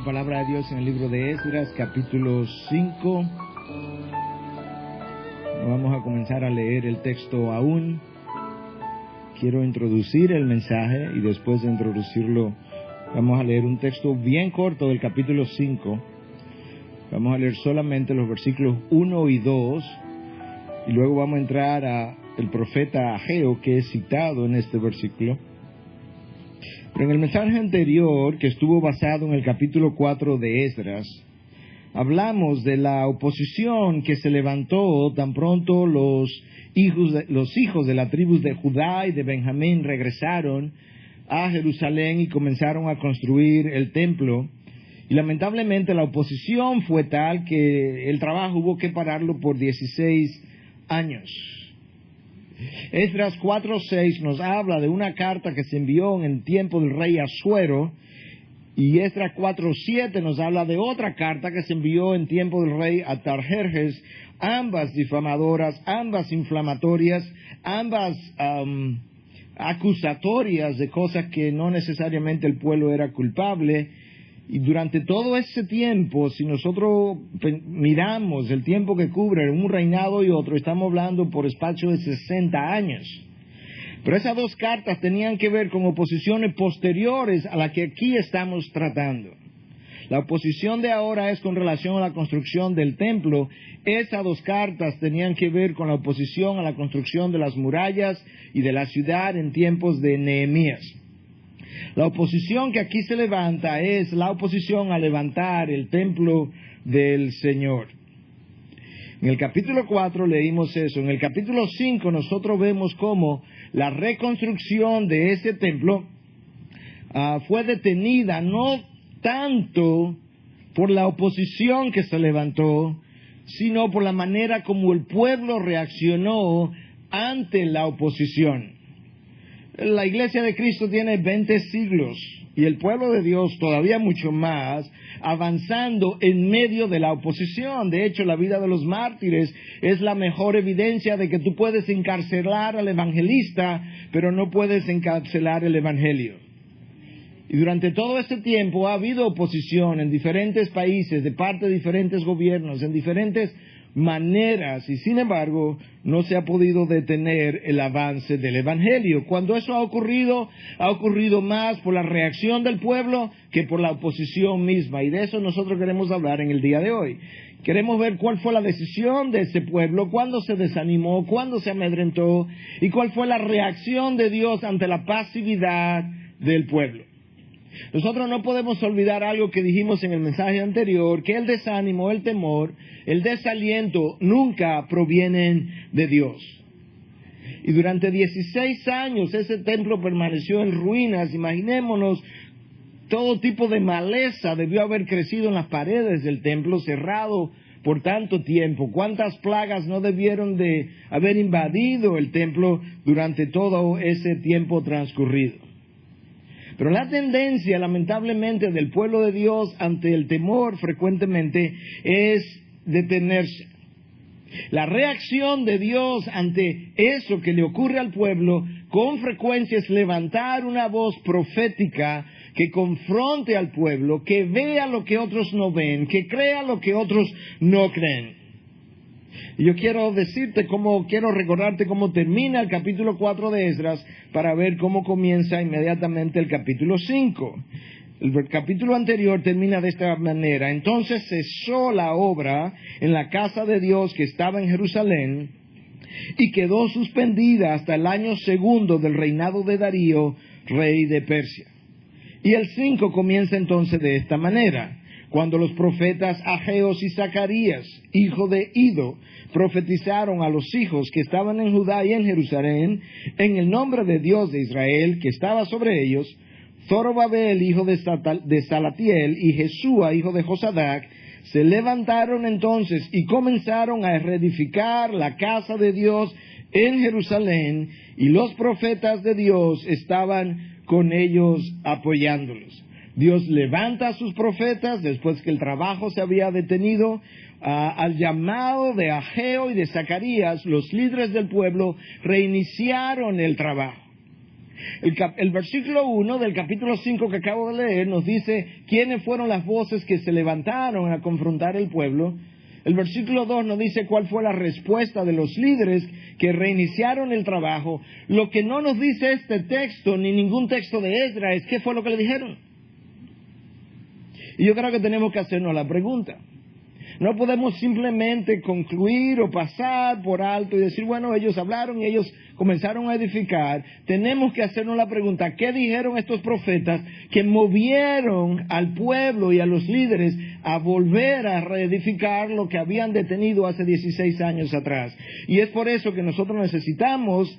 palabra de Dios en el libro de Esdras, capítulo 5. No vamos a comenzar a leer el texto aún. Quiero introducir el mensaje y después de introducirlo vamos a leer un texto bien corto del capítulo 5. Vamos a leer solamente los versículos 1 y 2 y luego vamos a entrar a el profeta Ageo, que es citado en este versículo. Pero en el mensaje anterior, que estuvo basado en el capítulo 4 de Esdras, hablamos de la oposición que se levantó tan pronto los hijos de la tribu de Judá y de Benjamín regresaron a Jerusalén y comenzaron a construir el templo. Y lamentablemente la oposición fue tal que el trabajo hubo que pararlo por 16 años. Esdras 4:6 nos habla de una carta que se envió en el tiempo del rey Asuero, y Esdras 4:7 nos habla de otra carta que se envió en tiempo del rey Atarjerjes, ambas difamadoras, ambas inflamatorias, ambas acusatorias de cosas que no necesariamente el pueblo era culpable. Y durante todo ese tiempo, si nosotros miramos el tiempo que cubre un reinado y otro, estamos hablando por espacio de 60 años. Pero esas dos cartas tenían que ver con oposiciones posteriores a la que aquí estamos tratando. La oposición de ahora es con relación a la construcción del templo. Esas dos cartas tenían que ver con la oposición a la construcción de las murallas y de la ciudad en tiempos de Nehemías. La oposición que aquí se levanta es la oposición a levantar el templo del Señor. En el capítulo 4 leímos eso. En el capítulo 5 nosotros vemos cómo la reconstrucción de ese templo fue detenida no tanto por la oposición que se levantó, sino por la manera como el pueblo reaccionó ante la oposición. La Iglesia de Cristo tiene 20 siglos y el pueblo de Dios todavía mucho más, avanzando en medio de la oposición. De hecho, la vida de los mártires es la mejor evidencia de que tú puedes encarcelar al evangelista, pero no puedes encarcelar el evangelio. Y durante todo este tiempo ha habido oposición en diferentes países, de parte de diferentes gobiernos, en diferentes maneras, y sin embargo no se ha podido detener el avance del evangelio. Cuando eso ha ocurrido más por la reacción del pueblo que por la oposición misma, y de eso nosotros queremos hablar en el día de hoy. Queremos ver cuál fue la decisión de ese pueblo, cuándo se desanimó, cuándo se amedrentó, y cuál fue la reacción de Dios ante la pasividad del pueblo. Nosotros no podemos olvidar algo que dijimos en el mensaje anterior, que el desánimo, el temor, el desaliento nunca provienen de Dios. Y durante 16 años ese templo permaneció en ruinas. Imaginémonos, todo tipo de maleza debió haber crecido en las paredes del templo cerrado por tanto tiempo. ¿Cuántas plagas no debieron de haber invadido el templo durante todo ese tiempo transcurrido? Pero la tendencia, lamentablemente, del pueblo de Dios ante el temor frecuentemente es detenerse. La reacción de Dios ante eso que le ocurre al pueblo con frecuencia es levantar una voz profética que confronte al pueblo, que vea lo que otros no ven, que crea lo que otros no creen. Y yo quiero recordarte cómo termina el capítulo 4 de Esdras para ver cómo comienza inmediatamente el capítulo 5. El capítulo anterior termina de esta manera: entonces cesó la obra en la casa de Dios que estaba en Jerusalén y quedó suspendida hasta el año segundo del reinado de Darío, rey de Persia. Y el 5 comienza entonces de esta manera: cuando los profetas Ageos y Zacarías, hijo de Ido, profetizaron a los hijos que estaban en Judá y en Jerusalén, en el nombre de Dios de Israel, que estaba sobre ellos, Zorobabel, hijo de Salatiel, y Jesúa, hijo de Josadac, se levantaron entonces y comenzaron a reedificar la casa de Dios en Jerusalén, y los profetas de Dios estaban con ellos apoyándolos. Dios levanta a sus profetas después que el trabajo se había detenido. Al llamado de Ageo y de Zacarías, los líderes del pueblo reiniciaron el trabajo. El versículo 1 del capítulo 5 que acabo de leer nos dice quiénes fueron las voces que se levantaron a confrontar el pueblo. El versículo 2 nos dice cuál fue la respuesta de los líderes que reiniciaron el trabajo. Lo que no nos dice este texto, ni ningún texto de Esdras, es qué fue lo que le dijeron. Y yo creo que tenemos que hacernos la pregunta. No podemos simplemente concluir o pasar por alto y decir, bueno, ellos hablaron y ellos comenzaron a edificar. Tenemos que hacernos la pregunta, ¿qué dijeron estos profetas que movieron al pueblo y a los líderes a volver a reedificar lo que habían detenido hace 16 años atrás? Y es por eso que nosotros necesitamos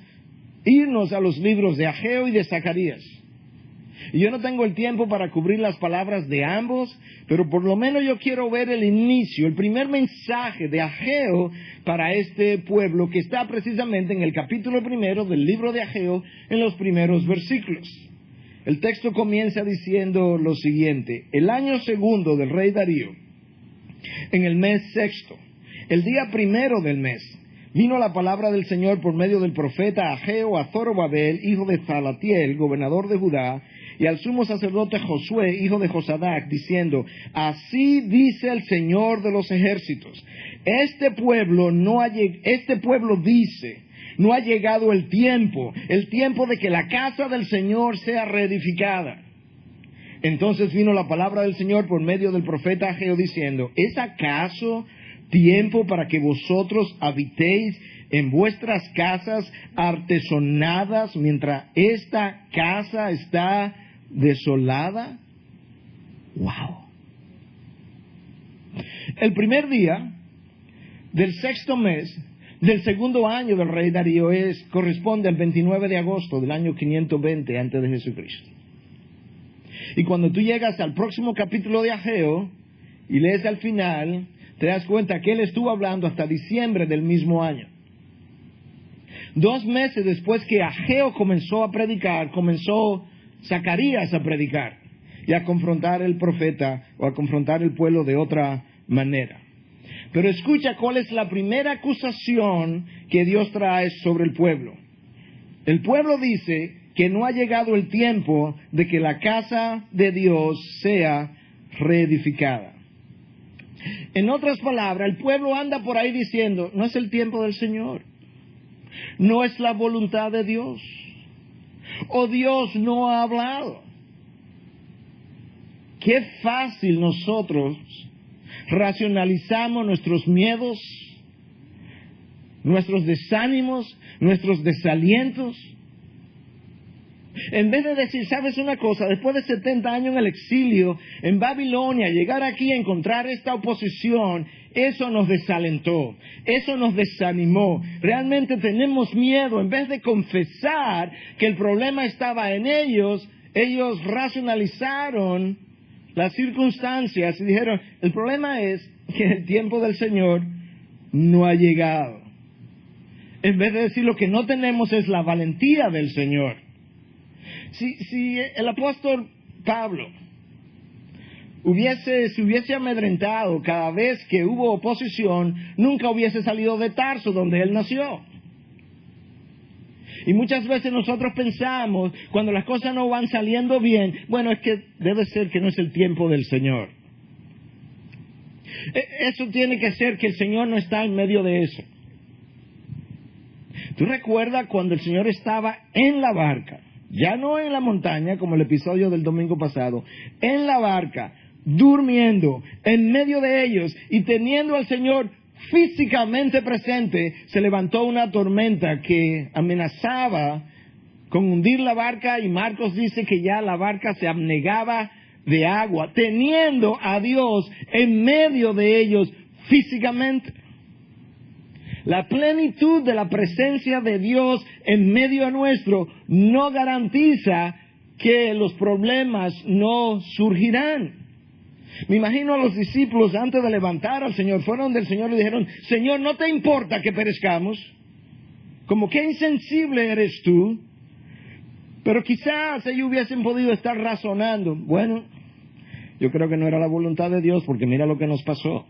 irnos a los libros de Ageo y de Zacarías. Y yo no tengo el tiempo para cubrir las palabras de ambos, pero por lo menos yo quiero ver el inicio, el primer mensaje de Ageo para este pueblo, que está precisamente en el capítulo 1 del libro de Ageo, en los primeros versículos. El texto comienza diciendo lo siguiente: el año segundo del rey Darío, en el mes sexto, el día primero del mes, vino la palabra del Señor por medio del profeta Ageo a Zorobabel, hijo de Salatiel, gobernador de Judá, y al sumo sacerdote Josué, hijo de Josadac, diciendo: así dice el Señor de los ejércitos, este pueblo dice, no ha llegado el tiempo de que la casa del Señor sea reedificada. Entonces vino la palabra del Señor por medio del profeta Ageo diciendo: ¿es acaso tiempo para que vosotros habitéis en vuestras casas artesonadas mientras esta casa está desolada? ¡Wow! El primer día del sexto mes del segundo año del rey Darío corresponde al 29 de agosto del año 520 antes de Jesucristo. Y cuando tú llegas al próximo capítulo de Ageo y lees al final, te das cuenta que él estuvo hablando hasta diciembre del mismo año. 2 meses después que Ageo comenzó a predicar, comenzó Zacarías a predicar y a confrontar el profeta o a confrontar el pueblo de otra manera. Pero escucha cuál es la primera acusación que Dios trae sobre el pueblo. El pueblo dice que no ha llegado el tiempo de que la casa de Dios sea reedificada. En otras palabras, el pueblo anda por ahí diciendo: no es el tiempo del Señor, no es la voluntad de Dios, o Dios no ha hablado. Qué fácil nosotros racionalizamos nuestros miedos, nuestros desánimos, nuestros desalientos. En vez de decir, ¿sabes una cosa? Después de 70 años en el exilio, en Babilonia, llegar aquí a encontrar esta oposición, eso nos desalentó, eso nos desanimó. Realmente tenemos miedo. En vez de confesar que el problema estaba en ellos racionalizaron las circunstancias y dijeron: el problema es que el tiempo del Señor no ha llegado. En vez de decir lo que no tenemos es la valentía del Señor. Si el apóstol Pablo se hubiese amedrentado cada vez que hubo oposición, nunca hubiese salido de Tarso, donde él nació. Y muchas veces nosotros pensamos, cuando las cosas no van saliendo bien, bueno, es que debe ser que no es el tiempo del Señor. Eso tiene que ser que el Señor no está en medio de eso. ¿Tú recuerdas cuando el Señor estaba en la barca? Ya no en la montaña, como el episodio del domingo pasado, en la barca, durmiendo, en medio de ellos, y teniendo al Señor físicamente presente, se levantó una tormenta que amenazaba con hundir la barca, y Marcos dice que ya la barca se abnegaba de agua, teniendo a Dios en medio de ellos físicamente. La plenitud de la presencia de Dios en medio nuestro no garantiza que los problemas no surgirán. Me imagino a los discípulos antes de levantar al Señor, fueron del Señor y le dijeron: Señor, ¿no te importa que perezcamos? Como qué insensible eres tú. Pero quizás ellos hubiesen podido estar razonando. Bueno, yo creo que no era la voluntad de Dios, porque mira lo que nos pasó.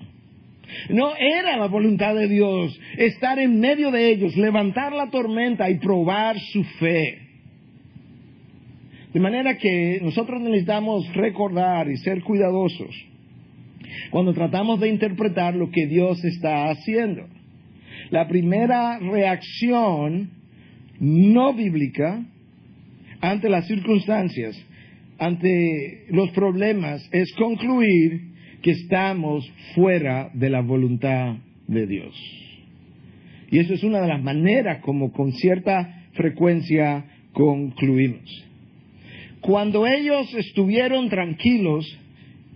No era la voluntad de Dios estar en medio de ellos, levantar la tormenta y probar su fe. De manera que nosotros necesitamos recordar y ser cuidadosos cuando tratamos de interpretar lo que Dios está haciendo. La primera reacción no bíblica ante las circunstancias, ante los problemas, es concluir que estamos fuera de la voluntad de Dios. Y eso es una de las maneras como con cierta frecuencia concluimos. Cuando ellos estuvieron tranquilos,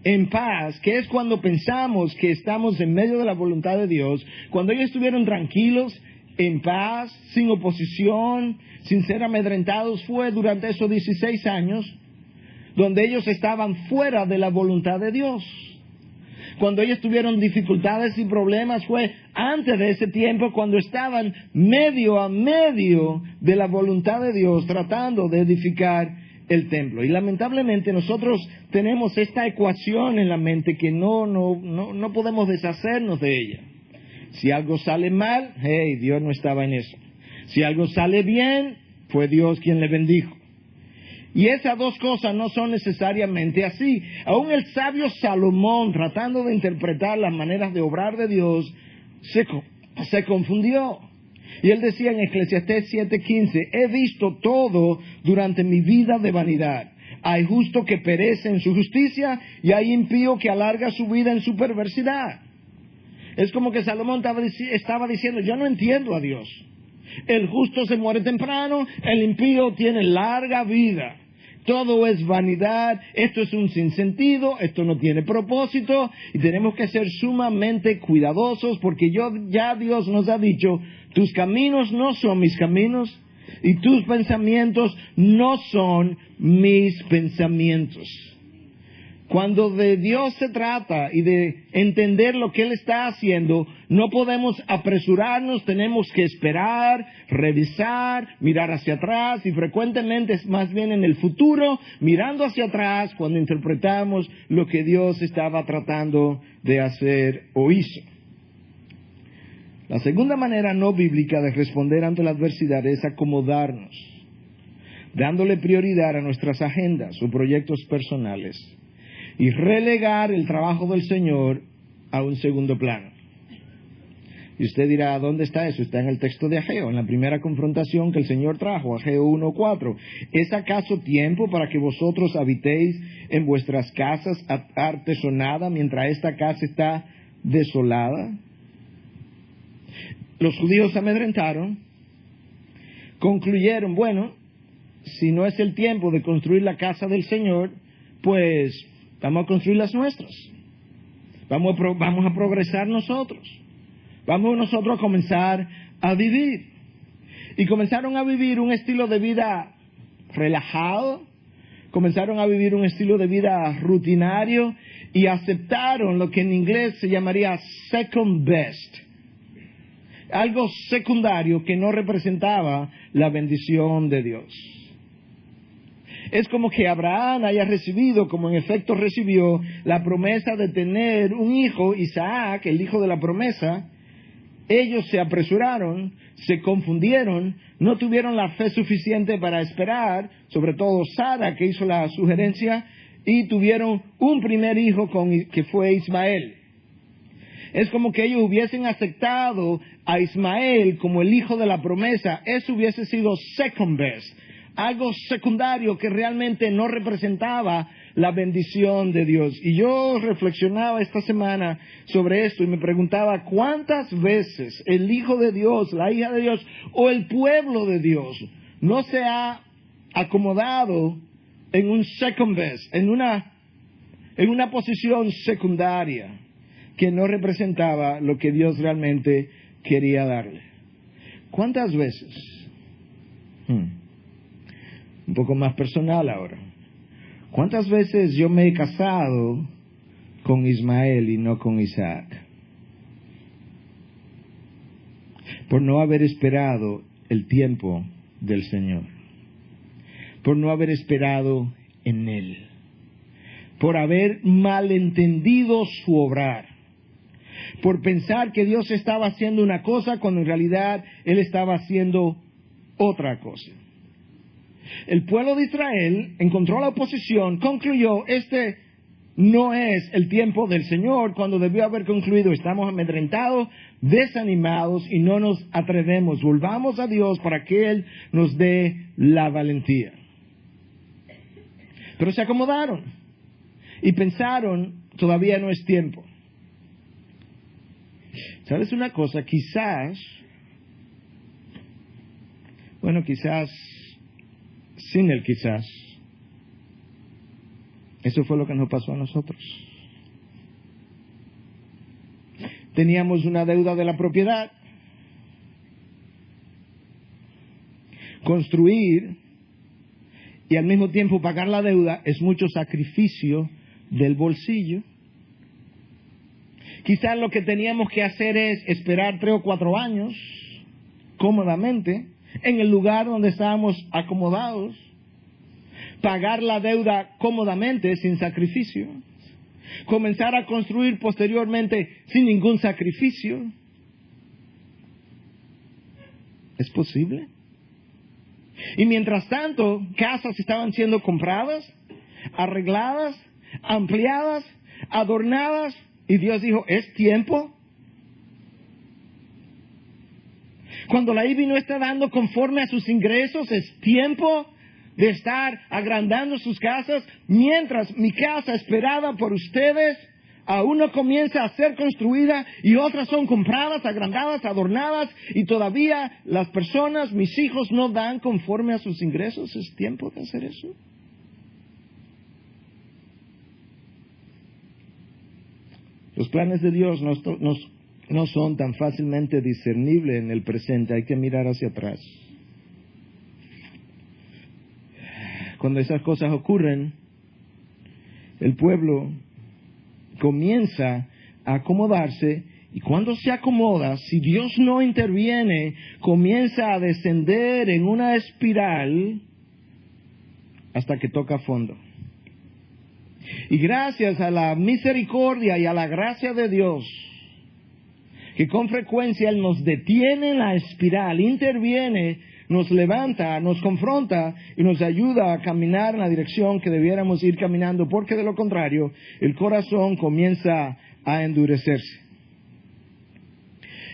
en paz, que es cuando pensamos que estamos en medio de la voluntad de Dios, cuando ellos estuvieron tranquilos, en paz, sin oposición, sin ser amedrentados, fue durante esos 16 años donde ellos estaban fuera de la voluntad de Dios. Cuando ellos tuvieron dificultades y problemas fue antes de ese tiempo, cuando estaban medio a medio de la voluntad de Dios, tratando de edificar el templo. Y lamentablemente nosotros tenemos esta ecuación en la mente que no podemos deshacernos de ella. Si algo sale mal, hey, Dios no estaba en eso. Si algo sale bien, fue Dios quien le bendijo. Y esas dos cosas no son necesariamente así. Aún el sabio Salomón, tratando de interpretar las maneras de obrar de Dios, se confundió. Y él decía en Eclesiastés 7:15, he visto todo durante mi vida de vanidad. Hay justo que perece en su justicia y hay impío que alarga su vida en su perversidad. Es como que Salomón estaba diciendo, yo no entiendo a Dios. El justo se muere temprano, el impío tiene larga vida. Todo es vanidad, esto es un sinsentido, esto no tiene propósito y tenemos que ser sumamente cuidadosos porque ya Dios nos ha dicho, tus caminos no son mis caminos y tus pensamientos no son mis pensamientos. Cuando de Dios se trata y de entender lo que Él está haciendo, no podemos apresurarnos, tenemos que esperar, revisar, mirar hacia atrás y frecuentemente es más bien en el futuro, mirando hacia atrás cuando interpretamos lo que Dios estaba tratando de hacer o hizo. La segunda manera no bíblica de responder ante la adversidad es acomodarnos, dándole prioridad a nuestras agendas o proyectos personales y relegar el trabajo del Señor a un segundo plano. Y usted dirá, ¿dónde está eso? Está en el texto de Ageo, en la primera confrontación que el Señor trajo, Ageo 1:4. ¿Es acaso tiempo para que vosotros habitéis en vuestras casas artesonadas mientras esta casa está desolada? Los judíos se amedrentaron, concluyeron, bueno, si no es el tiempo de construir la casa del Señor, pues vamos a construir las nuestras. Vamos a progresar nosotros. Vamos nosotros a comenzar a vivir. Y comenzaron a vivir un estilo de vida relajado. Comenzaron a vivir un estilo de vida rutinario. Y aceptaron lo que en inglés se llamaría second best. Algo secundario que no representaba la bendición de Dios. Es como que Abraham haya recibido, como en efecto recibió, la promesa de tener un hijo, Isaac, el hijo de la promesa. Ellos se apresuraron, se confundieron, no tuvieron la fe suficiente para esperar, sobre todo Sara, que hizo la sugerencia, y tuvieron un primer hijo que fue Ismael. Es como que ellos hubiesen aceptado a Ismael como el hijo de la promesa. Eso hubiese sido second best. Algo secundario que realmente no representaba la bendición de Dios. Y yo reflexionaba esta semana sobre esto y me preguntaba cuántas veces el Hijo de Dios, la hija de Dios o el pueblo de Dios no se ha acomodado en un second best, en una posición secundaria que no representaba lo que Dios realmente quería darle. ¿Cuántas veces? Un poco más personal ahora. ¿Cuántas veces yo me he casado con Ismael y no con Isaac? Por no haber esperado el tiempo del Señor. Por no haber esperado en Él. Por haber malentendido su obrar. Por pensar que Dios estaba haciendo una cosa cuando en realidad Él estaba haciendo otra cosa. El pueblo de Israel encontró la oposición, concluyó, este no es el tiempo del Señor, cuando debió haber concluido, estamos amedrentados, desanimados y no nos atrevemos. Volvamos a Dios para que Él nos dé la valentía. Pero se acomodaron y pensaron, todavía no es tiempo. ¿Sabes una cosa? Quizás sin el quizás, eso fue lo que nos pasó a nosotros. Teníamos una deuda de la propiedad. Construir y al mismo tiempo pagar la deuda es mucho sacrificio del bolsillo. Quizás lo que teníamos que hacer es esperar 3 o 4 años cómodamente en el lugar donde estábamos acomodados, pagar la deuda cómodamente sin sacrificio, comenzar a construir posteriormente sin ningún sacrificio. ¿Es posible? Y mientras tanto, casas estaban siendo compradas, arregladas, ampliadas, adornadas, y Dios dijo, ¿es tiempo? Cuando la IBI no está dando conforme a sus ingresos, ¿es tiempo de estar agrandando sus casas? Mientras mi casa esperada por ustedes aún no comienza a ser construida y otras son compradas, agrandadas, adornadas y todavía las personas, mis hijos, no dan conforme a sus ingresos. ¿Es tiempo de hacer eso? Los planes de Dios no son tan fácilmente discernibles en el presente, hay que mirar hacia atrás. Cuando esas cosas ocurren, el pueblo comienza a acomodarse, y cuando se acomoda, si Dios no interviene, comienza a descender en una espiral hasta que toca fondo. Y gracias a la misericordia y a la gracia de Dios, que con frecuencia Él nos detiene en la espiral, interviene, nos levanta, nos confronta y nos ayuda a caminar en la dirección que debiéramos ir caminando, porque de lo contrario, el corazón comienza a endurecerse.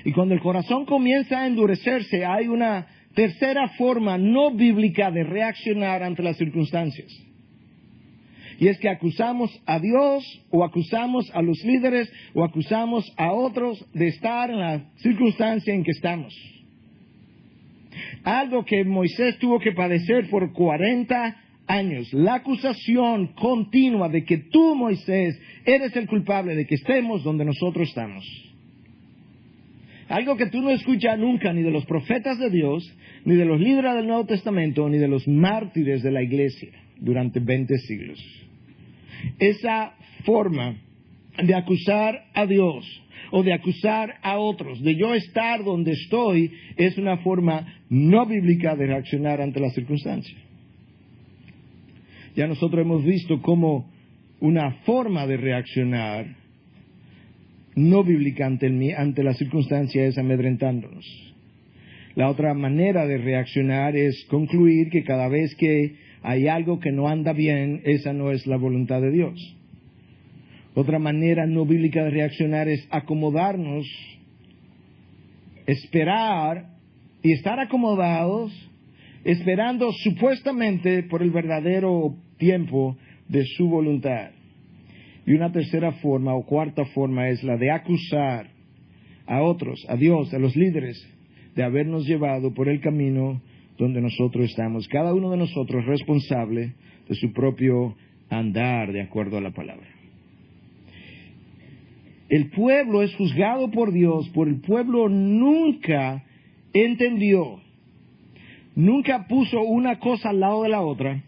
Y cuando el corazón comienza a endurecerse, hay una tercera forma no bíblica de reaccionar ante las circunstancias. Y es que acusamos a Dios, o acusamos a los líderes, o acusamos a otros de estar en la circunstancia en que estamos. Algo que Moisés tuvo que padecer por 40 años. La acusación continua de que tú, Moisés, eres el culpable de que estemos donde nosotros estamos. Algo que tú no escuchas nunca ni de los profetas de Dios, ni de los líderes del Nuevo Testamento, ni de los mártires de la iglesia durante 20 siglos. Esa forma de acusar a Dios o de acusar a otros, de yo estar donde estoy, es una forma no bíblica de reaccionar ante las circunstancias. Ya nosotros hemos visto cómo una forma de reaccionar no bíblica ante la circunstancia es amedrentándonos. La otra manera de reaccionar es concluir que cada vez que hay algo que no anda bien, esa no es la voluntad de Dios. Otra manera no bíblica de reaccionar es acomodarnos, esperar y estar acomodados, esperando supuestamente por el verdadero tiempo de su voluntad. Y una tercera forma o cuarta forma es la de acusar a otros, a Dios, a los líderes, de habernos llevado por el camino donde nosotros estamos. Cada uno de nosotros es responsable de su propio andar de acuerdo a la palabra. El pueblo es juzgado por Dios, por el pueblo nunca entendió, nunca puso una cosa al lado de la otra,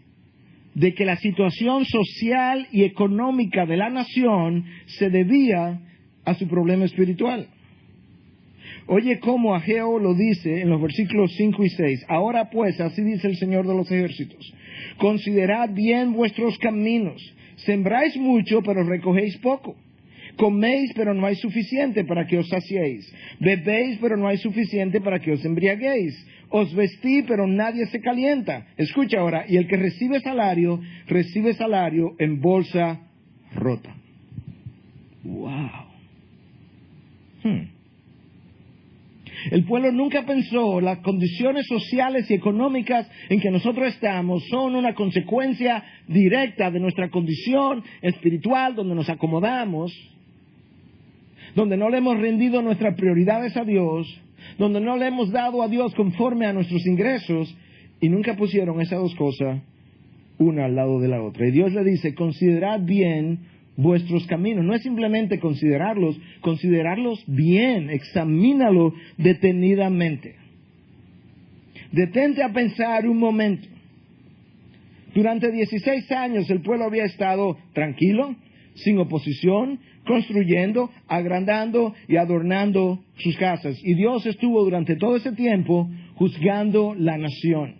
de que la situación social y económica de la nación se debía a su problema espiritual. Oye cómo Ageo lo dice en los versículos 5 y 6. Ahora pues, así dice el Señor de los ejércitos, considerad bien vuestros caminos, sembráis mucho pero recogéis poco. Coméis, pero no hay suficiente para que os saciéis. Bebéis, pero no hay suficiente para que os embriaguéis. Os vestí, pero nadie se calienta. Escucha ahora, y el que recibe salario en bolsa rota. Wow. El pueblo nunca pensó las condiciones sociales y económicas en que nosotros estamos son una consecuencia directa de nuestra condición espiritual, donde nos acomodamos, donde no le hemos rendido nuestras prioridades a Dios, donde no le hemos dado a Dios conforme a nuestros ingresos, y nunca pusieron esas dos cosas una al lado de la otra. Y Dios le dice, considerad bien vuestros caminos. No es simplemente considerarlos bien, examínalo detenidamente. Detente a pensar un momento. Durante 16 años el pueblo había estado tranquilo, sin oposición, construyendo, agrandando y adornando sus casas. Y Dios estuvo durante todo ese tiempo juzgando la nación.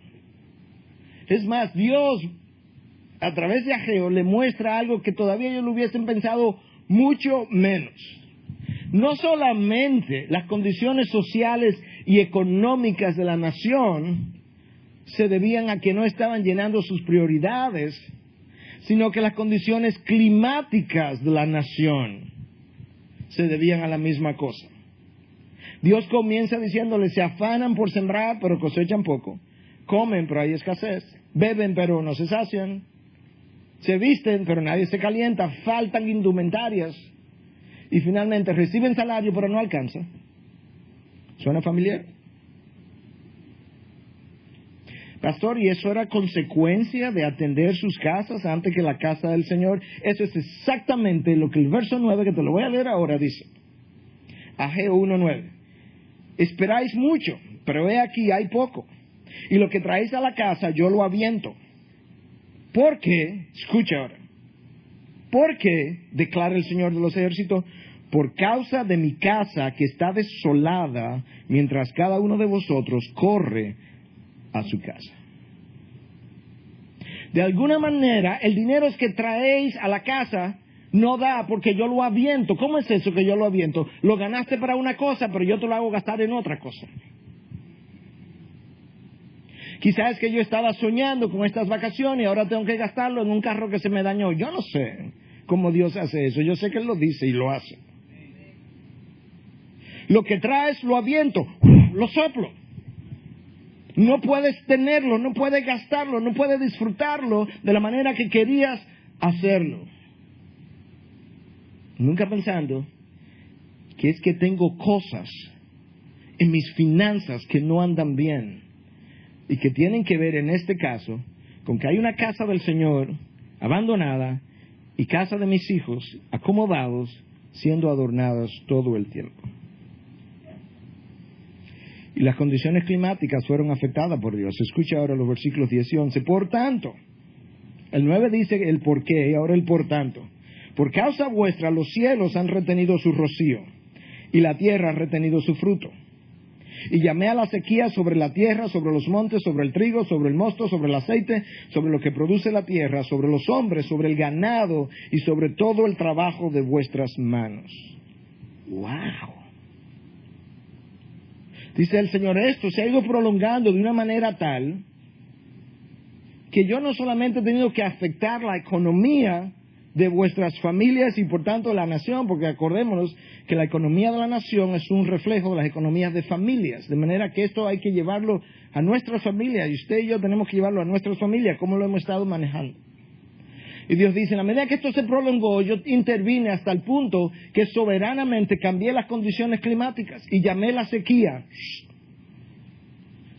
Es más, Dios a través de Ageo le muestra algo que todavía ellos lo hubiesen pensado mucho menos. No solamente las condiciones sociales y económicas de la nación se debían a que no estaban llenando sus prioridades, sino que las condiciones climáticas de la nación se debían a la misma cosa. Dios comienza diciéndoles, se afanan por sembrar, pero cosechan poco. Comen, pero hay escasez. Beben, pero no se sacian. Se visten, pero nadie se calienta. Faltan indumentarias. Y finalmente reciben salario, pero no alcanza. ¿Suena familiar? Pastor, ¿y eso era consecuencia de atender sus casas antes que la casa del Señor? Eso es exactamente lo que el verso 9, que te lo voy a leer ahora, dice. Ageo 1:9. Esperáis mucho, pero he aquí, hay poco. Y lo que traéis a la casa, yo lo aviento. Porque, escucha ahora, porque, declara el Señor de los ejércitos, por causa de mi casa que está desolada, mientras cada uno de vosotros corre a su casa. De alguna manera, el dinero que traéis a la casa no da porque yo lo aviento. ¿Cómo es eso que yo lo aviento? Lo ganaste para una cosa, pero yo te lo hago gastar en otra cosa. Quizás es que yo estaba soñando con estas vacaciones y ahora tengo que gastarlo en un carro que se me dañó. Yo no sé cómo Dios hace eso. Yo sé que Él lo dice y lo hace. Lo que traes lo aviento, lo soplo. No puedes tenerlo, no puedes gastarlo, no puedes disfrutarlo de la manera que querías hacerlo. Nunca pensando que es que tengo cosas en mis finanzas que no andan bien. Y que tienen que ver en este caso con que hay una casa del Señor abandonada y casa de mis hijos acomodados siendo adornadas todo el tiempo. Y las condiciones climáticas fueron afectadas por Dios. Escucha ahora los versículos 10 y 11. Por tanto, el 9 dice el por qué y ahora el por tanto. Por causa vuestra los cielos han retenido su rocío y la tierra ha retenido su fruto. Y llamé a la sequía sobre la tierra, sobre los montes, sobre el trigo, sobre el mosto, sobre el aceite, sobre lo que produce la tierra, sobre los hombres, sobre el ganado y sobre todo el trabajo de vuestras manos. ¡Wow! Dice el Señor, esto se ha ido prolongando de una manera tal que yo no solamente he tenido que afectar la economía de vuestras familias y por tanto la nación, porque acordémonos que la economía de la nación es un reflejo de las economías de familias, de manera que esto hay que llevarlo a nuestras familias, y usted y yo tenemos que llevarlo a nuestras familias, como lo hemos estado manejando. Y Dios dice, en la medida que esto se prolongó, yo intervine hasta el punto que soberanamente cambié las condiciones climáticas y llamé la sequía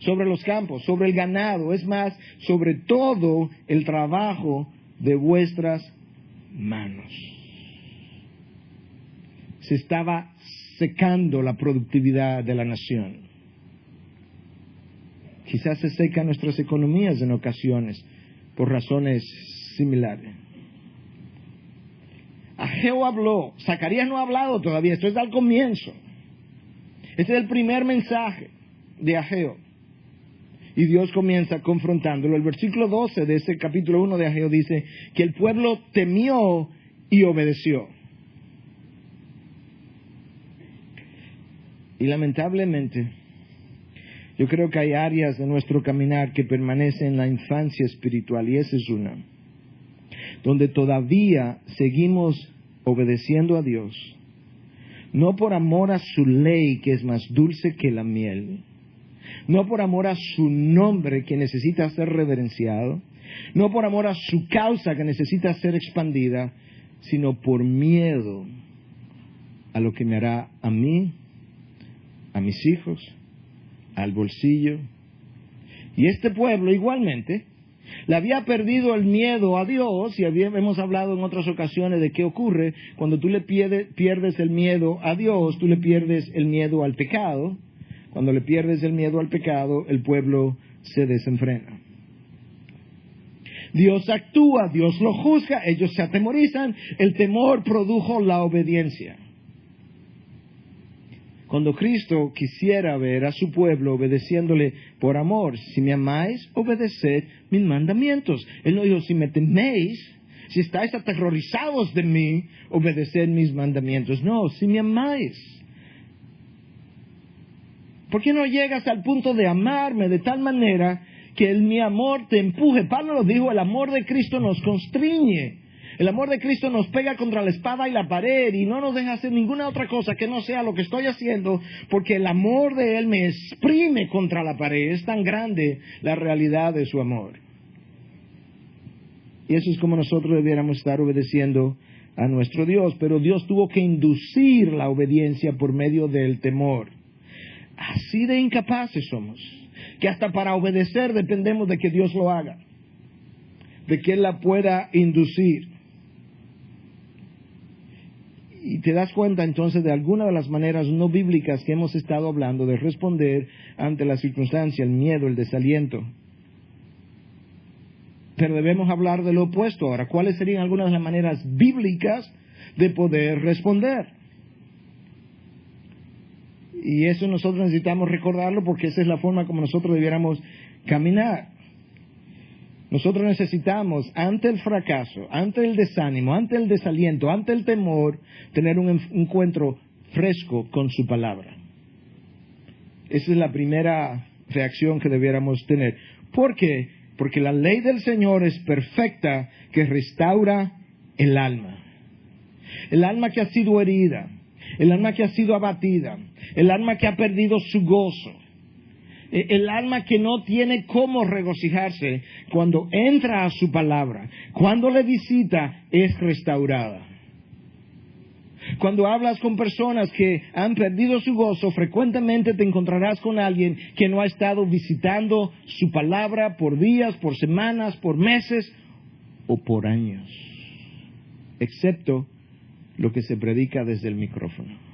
sobre los campos, sobre el ganado, es más, sobre todo el trabajo de vuestras manos. Se estaba secando la productividad de la nación. Quizás se secan nuestras economías en ocasiones por razones similares. Ageo habló, Zacarías no ha hablado todavía, esto es al comienzo. Este es el primer mensaje de Ageo. Y Dios comienza confrontándolo. El versículo 12 de ese capítulo 1 de Ageo dice que el pueblo temió y obedeció. Y lamentablemente, yo creo que hay áreas de nuestro caminar que permanecen en la infancia espiritual, y esa es una, donde todavía seguimos obedeciendo a Dios, no por amor a su ley, que es más dulce que la miel, no por amor a su nombre, que necesita ser reverenciado, no por amor a su causa, que necesita ser expandida, sino por miedo a lo que me hará a mí, a mis hijos, al bolsillo. Y este pueblo igualmente le había perdido el miedo a Dios, y hemos hablado en otras ocasiones de qué ocurre cuando tú le pierdes el miedo a Dios, tú le pierdes el miedo al pecado. Cuando le pierdes el miedo al pecado, el pueblo se desenfrena. Dios actúa, Dios lo juzga, ellos se atemorizan, el temor produjo la obediencia. Cuando Cristo quisiera ver a su pueblo obedeciéndole por amor, si me amáis, obedeced mis mandamientos. Él no dijo, si me teméis, si estáis aterrorizados de mí, obedeced mis mandamientos. No, si me amáis. ¿Por qué no llegas al punto de amarme de tal manera que mi amor te empuje? Pablo lo dijo, el amor de Cristo nos constriñe. El amor de Cristo nos pega contra la espada y la pared y no nos deja hacer ninguna otra cosa que no sea lo que estoy haciendo, porque el amor de Él me exprime contra la pared. Es tan grande la realidad de su amor. Y eso es como nosotros debiéramos estar obedeciendo a nuestro Dios. Pero Dios tuvo que inducir la obediencia por medio del temor. Así de incapaces somos, que hasta para obedecer dependemos de que Dios lo haga, de que Él la pueda inducir. Y te das cuenta entonces de alguna de las maneras no bíblicas que hemos estado hablando de responder ante la circunstancia, el miedo, el desaliento. Pero debemos hablar de lo opuesto ahora. ¿Cuáles serían algunas de las maneras bíblicas de poder responder? Y eso nosotros necesitamos recordarlo, porque esa es la forma como nosotros debiéramos caminar. Nosotros necesitamos, ante el fracaso, ante el desánimo, ante el desaliento, ante el temor, tener un encuentro fresco con su palabra. Esa es la primera reacción que debiéramos tener. ¿Por qué? Porque la ley del Señor es perfecta, que restaura el alma. El alma que ha sido herida, el alma que ha sido abatida, el alma que ha perdido su gozo, el alma que no tiene cómo regocijarse, cuando entra a su palabra, cuando le visita, es restaurada. Cuando hablas con personas que han perdido su gozo, frecuentemente te encontrarás con alguien que no ha estado visitando su palabra por días, por semanas, por meses o por años, excepto lo que se predica desde el micrófono.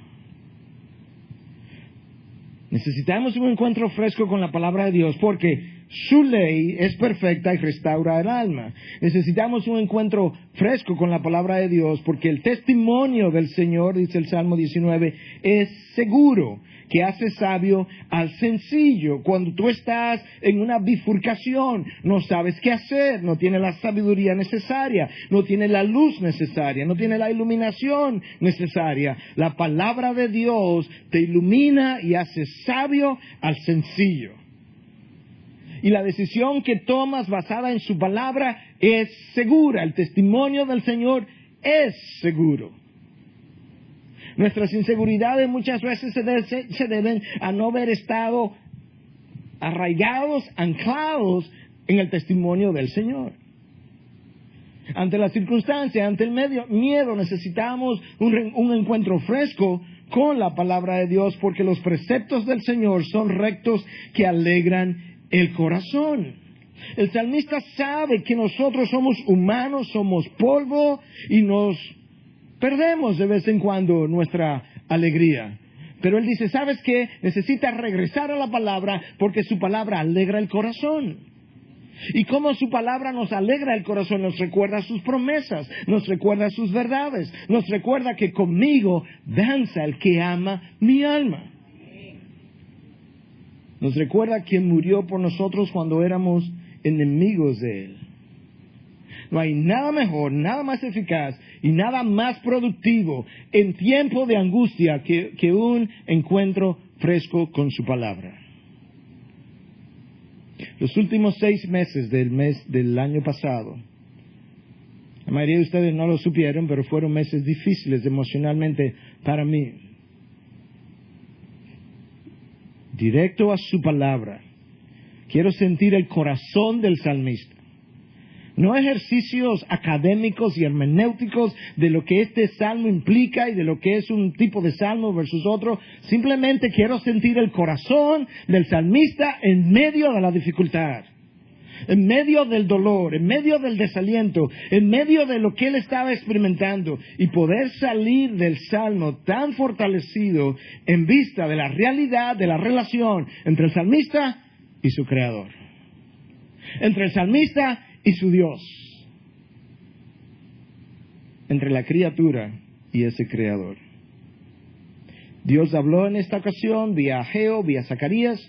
Necesitamos un encuentro fresco con la palabra de Dios, porque su ley es perfecta y restaura el alma. Necesitamos un encuentro fresco con la palabra de Dios, porque el testimonio del Señor, dice el Salmo 19, es seguro, que hace sabio al sencillo. Cuando tú estás en una bifurcación, no sabes qué hacer, no tienes la sabiduría necesaria, no tienes la luz necesaria, no tienes la iluminación necesaria, la palabra de Dios te ilumina y hace sabio al sencillo. Y la decisión que tomas basada en su palabra es segura. El testimonio del Señor es seguro. Nuestras inseguridades muchas veces se deben a no haber estado arraigados, anclados en el testimonio del Señor. Ante la circunstancia, ante el miedo, necesitamos un encuentro fresco con la palabra de Dios, porque los preceptos del Señor son rectos que alegran el corazón. El salmista sabe que nosotros somos humanos, somos polvo y nos perdemos de vez en cuando nuestra alegría. Pero él dice, ¿sabes qué? Necesitas regresar a la palabra, porque su palabra alegra el corazón. Y como su palabra nos alegra el corazón, nos recuerda sus promesas, nos recuerda sus verdades, nos recuerda que conmigo danza el que ama mi alma. Nos recuerda quién murió por nosotros cuando éramos enemigos de Él. No hay nada mejor, nada más eficaz y nada más productivo en tiempo de angustia que un encuentro fresco con su palabra. Los últimos 6 meses del año pasado, la mayoría de ustedes no lo supieron, pero fueron meses difíciles emocionalmente para mí. Directo a su palabra, quiero sentir el corazón del salmista. No ejercicios académicos y hermenéuticos de lo que este salmo implica y de lo que es un tipo de salmo versus otro. Simplemente quiero sentir el corazón del salmista en medio de la dificultad, en medio del dolor, en medio del desaliento, en medio de lo que él estaba experimentando, y poder salir del salmo tan fortalecido en vista de la realidad de la relación entre el salmista y su creador, entre el salmista y su Dios, entre la criatura y ese creador. Dios habló en esta ocasión vía Ageo, vía Zacarías.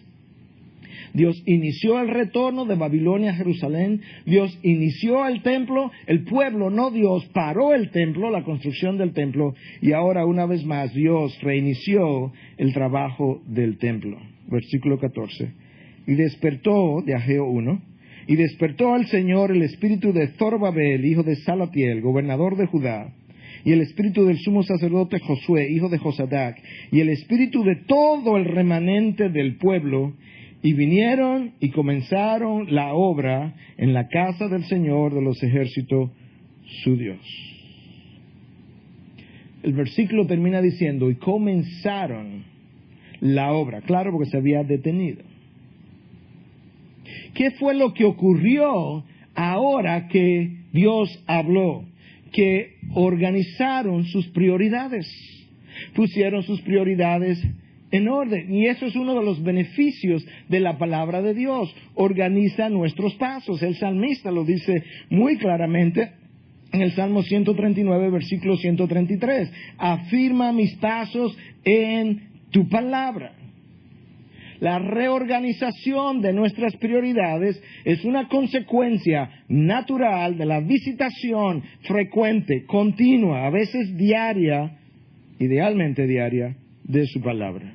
Dios inició el retorno de Babilonia a Jerusalén. Dios inició el templo. El pueblo, no Dios, paró el templo, la construcción del templo. Y ahora, una vez más, Dios reinició el trabajo del templo. Versículo 14. Y despertó, de Ageo 1, y despertó al Señor el espíritu de Zorobabel, hijo de Salatiel, gobernador de Judá, y el espíritu del sumo sacerdote Josué, hijo de Josadac, y el espíritu de todo el remanente del pueblo, y vinieron y comenzaron la obra en la casa del Señor de los ejércitos, su Dios. El versículo termina diciendo, y comenzaron la obra. Claro, porque se había detenido. ¿Qué fue lo que ocurrió ahora que Dios habló? Que organizaron sus prioridades, pusieron sus prioridades en orden. Y eso es uno de los beneficios de la palabra de Dios. Organiza nuestros pasos. El salmista lo dice muy claramente en el Salmo 139, versículo 133. Afirma mis pasos en tu palabra. La reorganización de nuestras prioridades es una consecuencia natural de la visitación frecuente, continua, a veces diaria, idealmente diaria, de su palabra.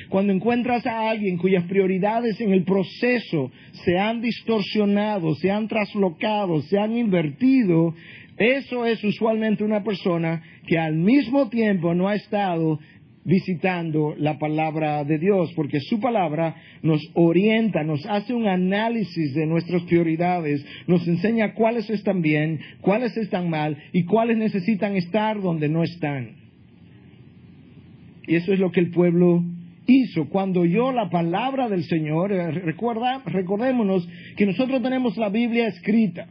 Cuando encuentras a alguien cuyas prioridades en el proceso se han distorsionado, se han traslocado, se han invertido, eso es usualmente una persona que al mismo tiempo no ha estado visitando la palabra de Dios, porque su palabra nos orienta, nos hace un análisis de nuestras prioridades, nos enseña cuáles están bien, cuáles están mal y cuáles necesitan estar donde no están. Y eso es lo que el pueblo hizo cuando oyó la palabra del Señor. Recordémonos que nosotros tenemos la Biblia escrita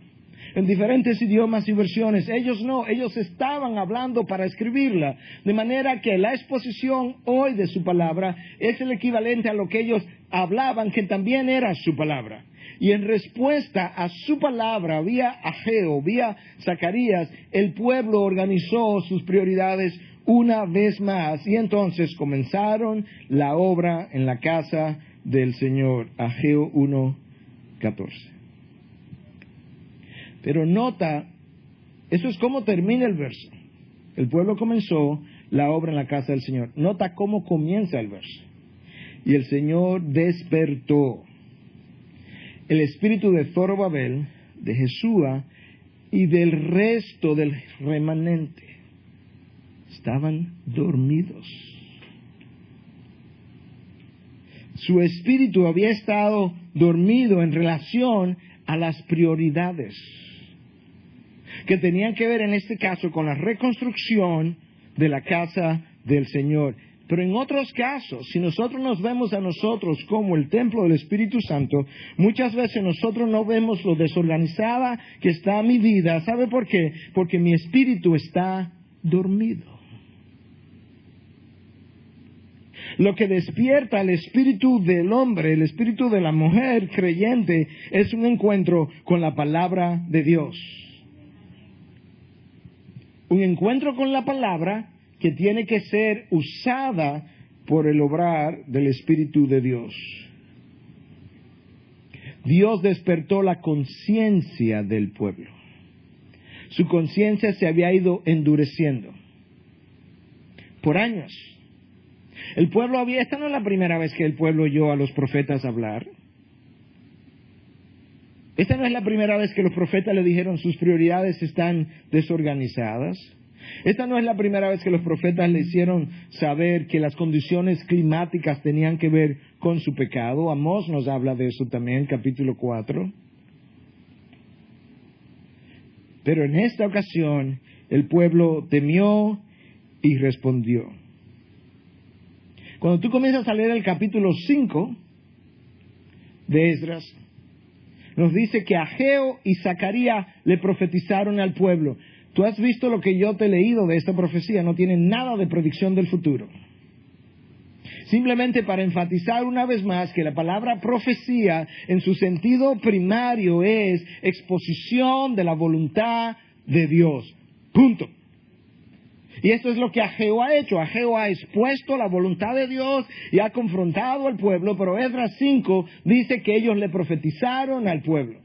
en diferentes idiomas y versiones. Ellos no, ellos estaban hablando para escribirla, de manera que la exposición hoy de su palabra es el equivalente a lo que ellos hablaban, que también era su palabra. Y en respuesta a su palabra, vía Ageo, vía Zacarías, el pueblo organizó sus prioridades una vez más, y entonces comenzaron la obra en la casa del Señor. Ageo 1:14. Pero nota, eso es cómo termina el verso. El pueblo comenzó la obra en la casa del Señor. Nota cómo comienza el verso. Y el Señor despertó el espíritu de Zorobabel, de Jesúa y del resto del remanente. Estaban dormidos. Su espíritu había estado dormido en relación a las prioridades que tenían que ver en este caso con la reconstrucción de la casa del Señor. Pero en otros casos, si nosotros nos vemos a nosotros como el templo del Espíritu Santo, muchas veces nosotros no vemos lo desorganizada que está mi vida. ¿Sabe por qué? Porque mi espíritu está dormido. Lo que despierta el espíritu del hombre, el espíritu de la mujer creyente, es un encuentro con la palabra de Dios. Un encuentro con la palabra que tiene que ser usada por el obrar del Espíritu de Dios. Dios despertó la conciencia del pueblo. Su conciencia se había ido endureciendo por años. Esta no es la primera vez que el pueblo oyó a los profetas hablar. Esta no es la primera vez que los profetas le dijeron sus prioridades están desorganizadas. Esta no es la primera vez que los profetas le hicieron saber que las condiciones climáticas tenían que ver con su pecado. Amós nos habla de eso también, capítulo 4. Pero en esta ocasión el pueblo temió y respondió. Cuando tú comienzas a leer el capítulo 5 de Esdras, nos dice que Ageo y Zacarías le profetizaron al pueblo. Tú has visto lo que yo te he leído de esta profecía, no tiene nada de predicción del futuro. Simplemente para enfatizar una vez más que la palabra profecía en su sentido primario es exposición de la voluntad de Dios. Punto. Y esto es lo que Ageo ha hecho. Ageo ha expuesto la voluntad de Dios y ha confrontado al pueblo, pero Esdras 5 dice que ellos le profetizaron al pueblo,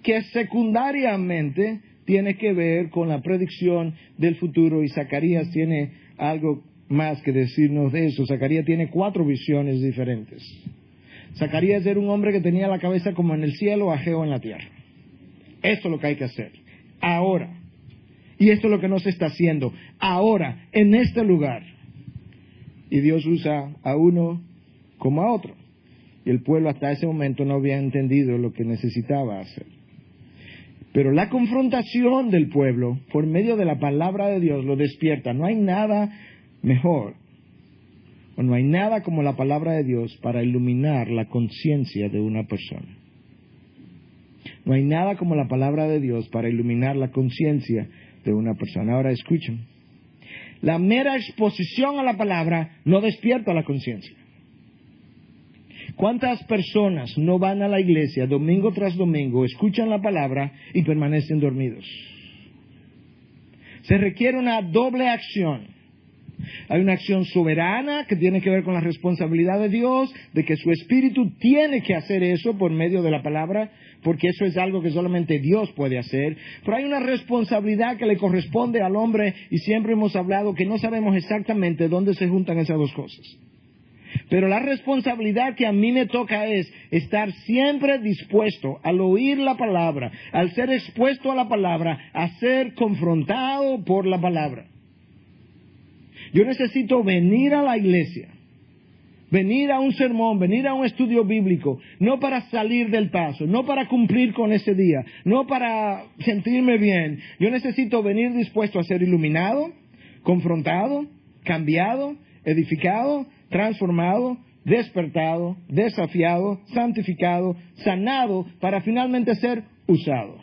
que secundariamente tiene que ver con la predicción del futuro, y Zacarías tiene algo más que decirnos de eso. Zacarías tiene 4 visiones diferentes. Zacarías era un hombre que tenía la cabeza como en el cielo, Ageo en la tierra. Eso es lo que hay que hacer. Ahora. Y esto es lo que no se está haciendo. Ahora, en este lugar. Y Dios usa a uno como a otro. Y el pueblo hasta ese momento no había entendido lo que necesitaba hacer. Pero la confrontación del pueblo, por medio de la palabra de Dios, lo despierta. No hay nada mejor, o no hay nada como la palabra de Dios para iluminar la conciencia de una persona. No hay nada como la palabra de Dios para iluminar la conciencia de una persona. Ahora escuchen. La mera exposición a la palabra no despierta la conciencia. ¿Cuántas personas no van a la iglesia domingo tras domingo, escuchan la palabra y permanecen dormidos? Se requiere una doble acción. Hay una acción soberana que tiene que ver con la responsabilidad de Dios, de que su Espíritu tiene que hacer eso por medio de la palabra, porque eso es algo que solamente Dios puede hacer. Pero hay una responsabilidad que le corresponde al hombre, y siempre hemos hablado que no sabemos exactamente dónde se juntan esas dos cosas. Pero la responsabilidad que a mí me toca es estar siempre dispuesto al oír la palabra, al ser expuesto a la palabra, a ser confrontado por la palabra. Yo necesito venir a la iglesia, venir a un sermón, venir a un estudio bíblico, no para salir del paso, no para cumplir con ese día, no para sentirme bien. Yo necesito venir dispuesto a ser iluminado, confrontado, cambiado, edificado, transformado, despertado, desafiado, santificado, sanado, para finalmente ser usado.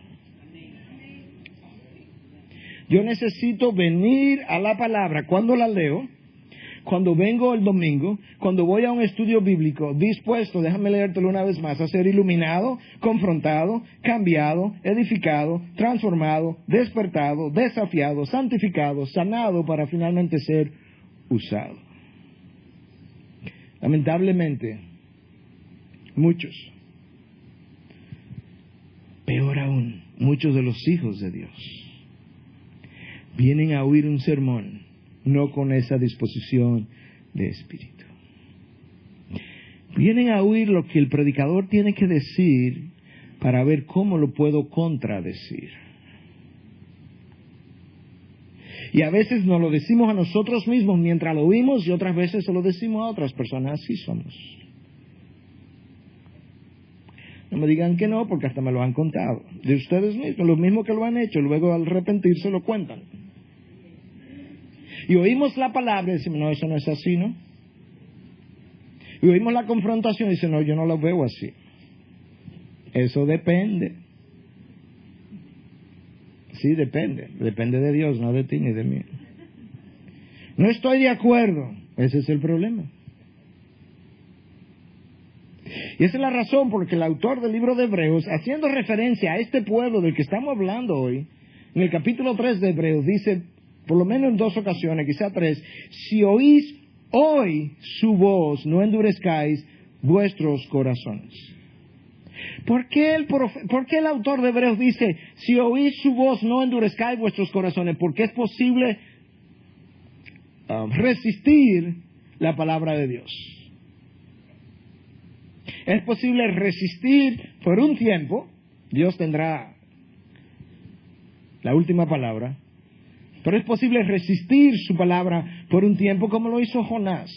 Yo necesito venir a la palabra cuando la leo, cuando vengo el domingo, cuando voy a un estudio bíblico, dispuesto, déjame leértelo una vez más, a ser iluminado, confrontado, cambiado, edificado, transformado, despertado, desafiado, santificado, sanado, para finalmente ser usado. Lamentablemente, muchos, peor aún, muchos de los hijos de Dios vienen a oír un sermón no con esa disposición de espíritu. Vienen a oír lo que el predicador tiene que decir para ver cómo lo puedo contradecir. Y a veces nos lo decimos a nosotros mismos mientras lo oímos, y otras veces se lo decimos a otras personas. Así somos. No me digan que no, porque hasta me lo han contado. De ustedes mismos, los mismos que lo han hecho, luego al arrepentirse lo cuentan. Y oímos la palabra y decimos, no, eso no es así, ¿no? Y oímos la confrontación y dicen, no, yo no lo veo así. Eso depende. Sí, depende. Depende de Dios, no de ti ni de mí. No estoy de acuerdo. Ese es el problema. Y esa es la razón por la que el autor del libro de Hebreos, haciendo referencia a este pueblo del que estamos hablando hoy, en el capítulo 3 de Hebreos, dice, por lo menos en 2 ocasiones, quizá 3, si oís hoy su voz, no endurezcáis vuestros corazones. ¿Por qué el autor de Hebreos dice, si oís su voz, no endurezcáis vuestros corazones? Porque es posible resistir la palabra de Dios. Es posible resistir por un tiempo. Dios tendrá la última palabra. Pero es posible resistir su palabra por un tiempo, como lo hizo Jonás.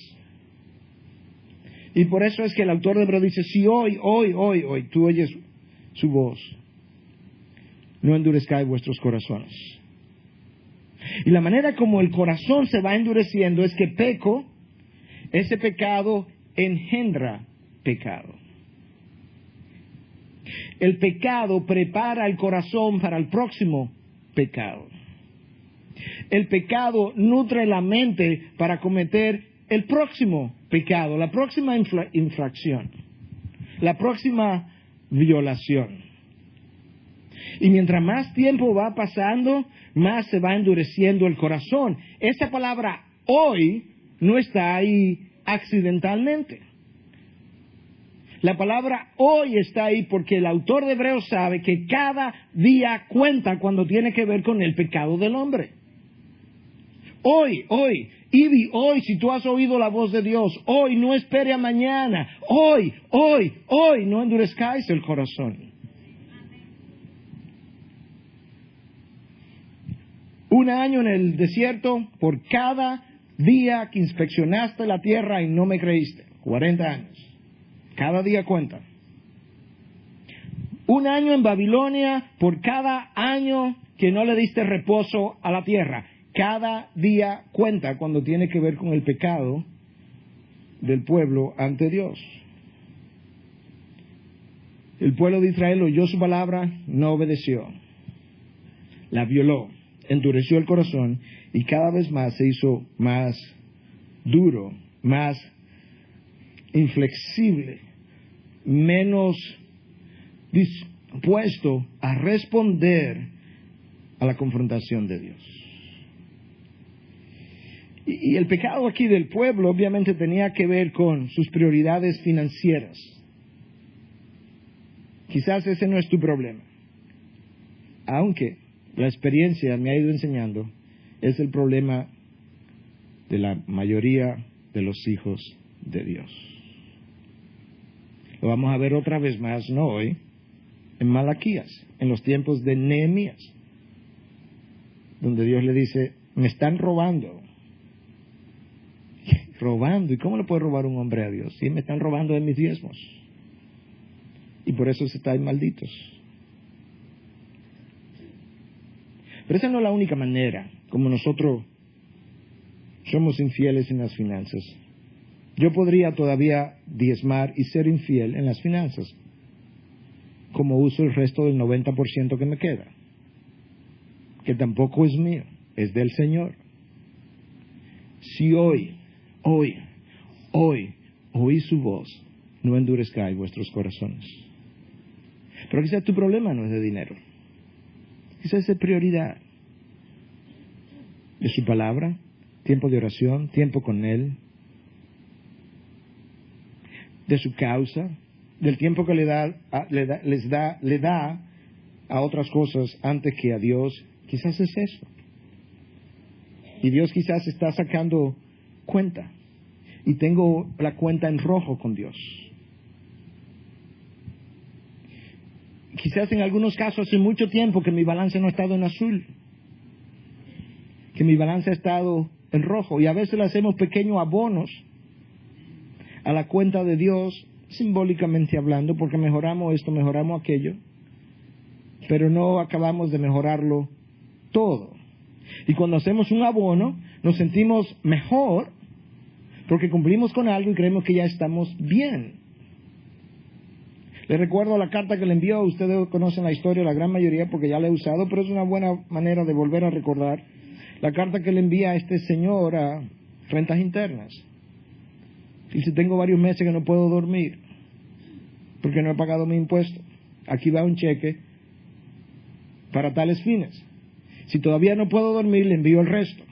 Y por eso es que el autor de Hebreos dice, si hoy, tú oyes su voz, no endurezcáis vuestros corazones. Y la manera como el corazón se va endureciendo es que peco, ese pecado engendra pecado. El pecado prepara el corazón para el próximo pecado. El pecado nutre la mente para cometer el próximo pecado, la próxima infracción, la próxima violación. Y mientras más tiempo va pasando, más se va endureciendo el corazón. Esa palabra hoy no está ahí accidentalmente. La palabra hoy está ahí porque el autor de Hebreos sabe que cada día cuenta cuando tiene que ver con el pecado del hombre. Hoy, Ivy, hoy, si tú has oído la voz de Dios, hoy, no espere a mañana, hoy, no endurezcáis el corazón. Un año en el desierto por cada día que inspeccionaste la tierra y no me creíste. 40 años. Cada día cuenta. Un año en Babilonia por cada año que no le diste reposo a la tierra. Cada día cuenta cuando tiene que ver con el pecado del pueblo ante Dios. El pueblo de Israel oyó su palabra, no obedeció. La violó, endureció el corazón y cada vez más se hizo más duro, más inflexible, menos dispuesto a responder a la confrontación de Dios. Y el pecado aquí del pueblo obviamente tenía que ver con sus prioridades financieras. Quizás ese no es tu problema. Aunque la experiencia me ha ido enseñando, es el problema de la mayoría de los hijos de Dios. Lo vamos a ver otra vez más, no hoy, en Malaquías, en los tiempos de Nehemías, donde Dios le dice, me están robando. ¿Y cómo le puede robar un hombre a Dios? Sí, me están robando de mis diezmos. Y por eso se están malditos. Pero esa no es la única manera como nosotros somos infieles en las finanzas. Yo podría todavía diezmar y ser infiel en las finanzas, como uso el resto del 90% que me queda, que tampoco es mío, es del Señor. Si hoy oí su voz, no endurezcáis vuestros corazones. Pero quizás tu problema no es de dinero. Quizás es de prioridad. De su palabra, tiempo de oración, tiempo con Él. De su causa, del tiempo que le da a otras cosas antes que a Dios. Quizás es eso. Y Dios quizás está sacando cuenta. Y tengo la cuenta en rojo con Dios. Quizás en algunos casos hace mucho tiempo que mi balance no ha estado en azul. Que mi balance ha estado en rojo. Y a veces le hacemos pequeños abonos a la cuenta de Dios, simbólicamente hablando, porque mejoramos esto, mejoramos aquello. Pero no acabamos de mejorarlo todo. Y cuando hacemos un abono, nos sentimos mejor porque cumplimos con algo y creemos que ya estamos bien. Les recuerdo la carta que le envió, ustedes conocen la historia, la gran mayoría, porque ya la he usado, pero es una buena manera de volver a recordar. La carta que le envía a este señor a rentas internas. Dice, tengo varios meses que no puedo dormir porque no he pagado mi impuesto. Aquí va un cheque para tales fines. Si todavía no puedo dormir, le envío el resto.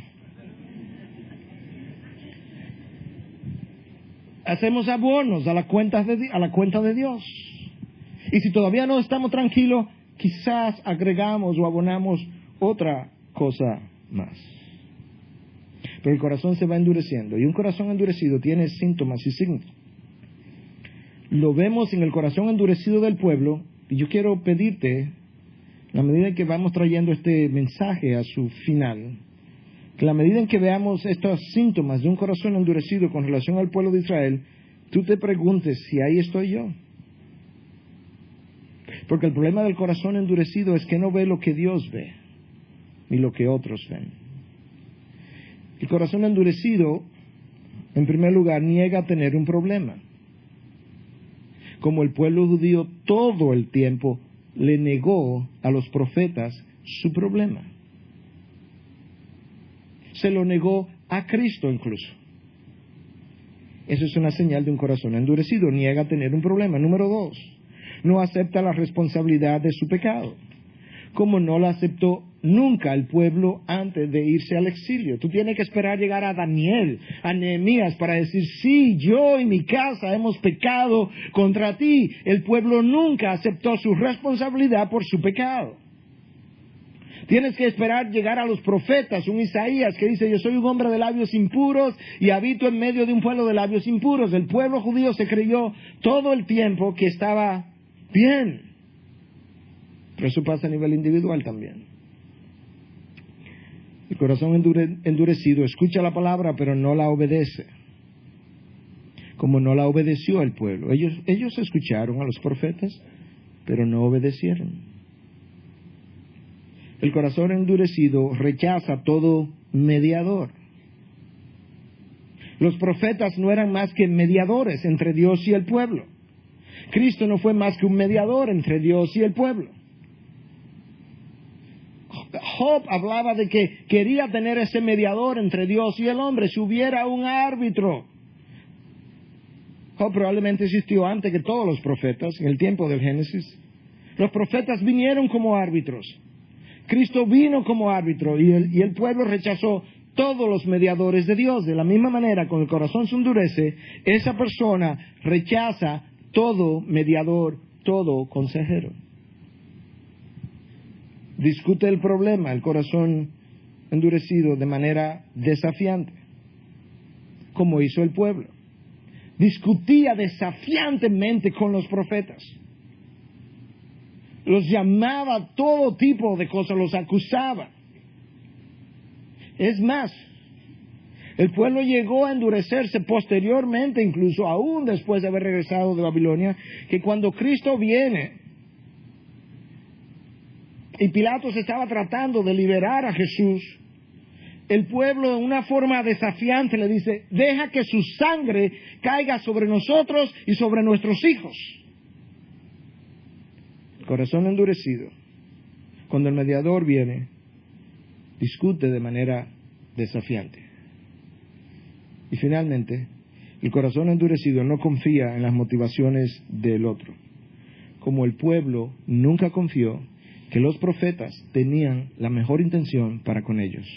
Hacemos abonos a la cuenta de Dios. Y si todavía no estamos tranquilos, quizás agregamos o abonamos otra cosa más. pero el corazón se va endureciendo. Y un corazón endurecido tiene síntomas y signos. Lo vemos en el corazón endurecido del pueblo, y yo quiero pedirte, a la medida en que vamos trayendo este mensaje a su final, que a la medida en que veamos estos síntomas de un corazón endurecido con relación al pueblo de Israel, tú te preguntes si ahí estoy yo. Porque el problema del corazón endurecido es que no ve lo que Dios ve, ni lo que otros ven. El corazón endurecido, en primer lugar, niega tener un problema. Como el pueblo judío todo el tiempo le negó a los profetas su problema. Se lo negó a Cristo incluso. Eso es una señal de un corazón endurecido, niega tener un problema. Número 2, no acepta la responsabilidad de su pecado, como no la aceptó nunca el pueblo antes de irse al exilio. Tú tienes que esperar llegar a Daniel, a Nehemías, para decir, sí, yo y mi casa hemos pecado contra ti. El pueblo nunca aceptó su responsabilidad por su pecado. Tienes que esperar llegar a los profetas, un Isaías que dice, yo soy un hombre de labios impuros y habito en medio de un pueblo de labios impuros. El pueblo judío se creyó todo el tiempo que estaba bien. Pero eso pasa a nivel individual también. El corazón endurecido escucha la palabra, pero no la obedece. Como no la obedeció el pueblo. Ellos escucharon a los profetas, pero no obedecieron. El corazón endurecido rechaza todo mediador. Los profetas no eran más que mediadores entre Dios y el pueblo. Cristo no fue más que un mediador entre Dios y el pueblo. Job hablaba de que quería tener ese mediador entre Dios y el hombre, si hubiera un árbitro. Job probablemente existió antes que todos los profetas, en el tiempo del Génesis. Los profetas vinieron como árbitros. Cristo vino como árbitro y el pueblo rechazó todos los mediadores de Dios. De la misma manera, cuando el corazón se endurece, esa persona rechaza todo mediador, todo consejero. Discute el problema, el corazón endurecido, de manera desafiante, como hizo el pueblo. Discutía desafiantemente con los profetas. Los llamaba todo tipo de cosas, los acusaba. Es más, el pueblo llegó a endurecerse posteriormente, incluso aún después de haber regresado de Babilonia, que cuando Cristo viene y Pilatos estaba tratando de liberar a Jesús, el pueblo de una forma desafiante le dice, deja que su sangre caiga sobre nosotros y sobre nuestros hijos. Corazón endurecido, cuando el mediador viene, discute de manera desafiante. Y finalmente, el corazón endurecido no confía en las motivaciones del otro, como el pueblo nunca confió que los profetas tenían la mejor intención para con ellos.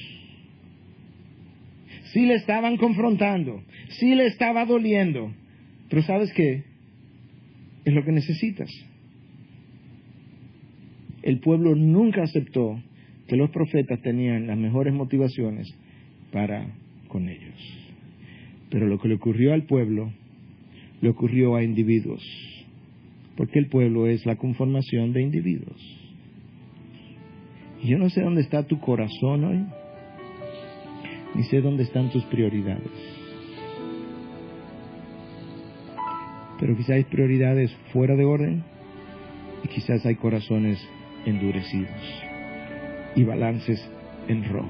Sí le estaban confrontando, sí le estaba doliendo, pero ¿sabes qué? Es lo que necesitas. El pueblo nunca aceptó que los profetas tenían las mejores motivaciones para con ellos. Pero lo que le ocurrió al pueblo, le ocurrió a individuos, porque el pueblo es la conformación de individuos. Y yo no sé dónde está tu corazón hoy, ni sé dónde están tus prioridades. Pero quizás hay prioridades fuera de orden y quizás hay corazones endurecidos y balances en rojo.